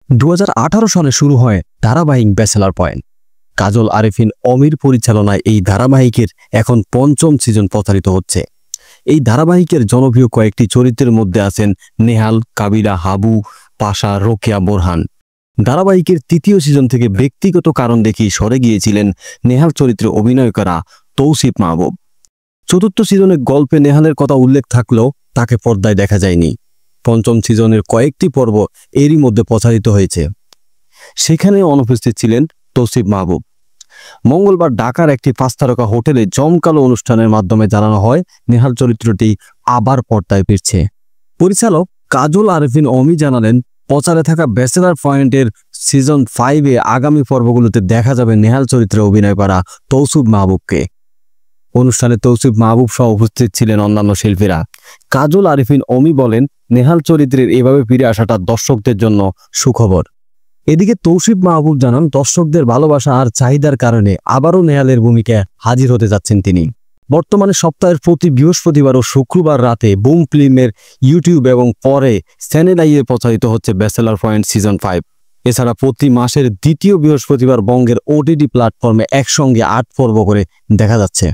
2018 সালে শুরু হয় ধারাবাহিক ব্যাচেলর পয়েন্ট। কাজল আরেফিন অমির পরিচালনায় এই ধারাবাহিকের এখন 5ম সিজন প্রচারিত হচ্ছে। এই ধারাবাহিকের জনপ্রিয় কয়েকটি চরিত্রের মধ্যে আছেন নেহাল, কাবিলা, হাবু, পাশা, রোকেয়া, বোরহান। ধারাবাহিকের 3য় সিজন থেকে ব্যক্তিগত কারণ দেখিয়ে সরে গিয়েছিলেন নেহাল চরিত্রে অভিনয় করা তৌসিফ মাহবুব। 4র্থ সিজনে গল্পে নেহালের কথা উল্লেখ থাকলেও তাকে পর্দায় দেখা যায়নি। 5ম সিজনের কয়েকটি পর্ব এরই মধ্যে প্রচারিত হয়েছে, সেখানে অনুপস্থিত ছিলেন তৌসিফ মাহবুব। মঙ্গলবার ঢাকার একটি 5 তারকা হোটেলে জমকালো অনুষ্ঠানের মাধ্যমে জানানো হয় নেহাল চরিত্রটি আবার পর্দায় ফিরছে। পরিচালক কাজল আরেফিন অমি জানালেন, প্রচারে থাকা ব্যাচেলর পয়েন্টের সিজন 5-এ আগামী পর্বগুলোতে দেখা যাবে নেহাল চরিত্রে অভিনয় করা তৌসিফ মাহবুবকে। অনুষ্ঠানে তৌসিফ মাহবুব সহ উপস্থিত ছিলেন অন্যান্য শিল্পীরা। কাজল আরেফিন অমি বলেন, নেহাল চরিত্রের এভাবে ফিরে আসাটা দর্শকদের জন্য সুখবর। এদিকে তৌসিফ মাহবুব জানান, দর্শকদের ভালোবাসা আর চাহিদার কারণে আবারও নেহালের ভূমিকায় হাজির হতে যাচ্ছেন তিনি। বর্তমানে সপ্তাহের প্রতি বৃহস্পতিবার ও শুক্রবার রাতে বুম ফিল্মের ইউটিউব এবং পরে চ্যানেল আইয়ে প্রচারিত হচ্ছে ব্যাচেলর পয়েন্ট সিজন 5। এছাড়া প্রতি মাসের 2য় বৃহস্পতিবার বঙ্গের OTT প্ল্যাটফর্মে একসঙ্গে 8 পর্ব করে দেখা যাচ্ছে।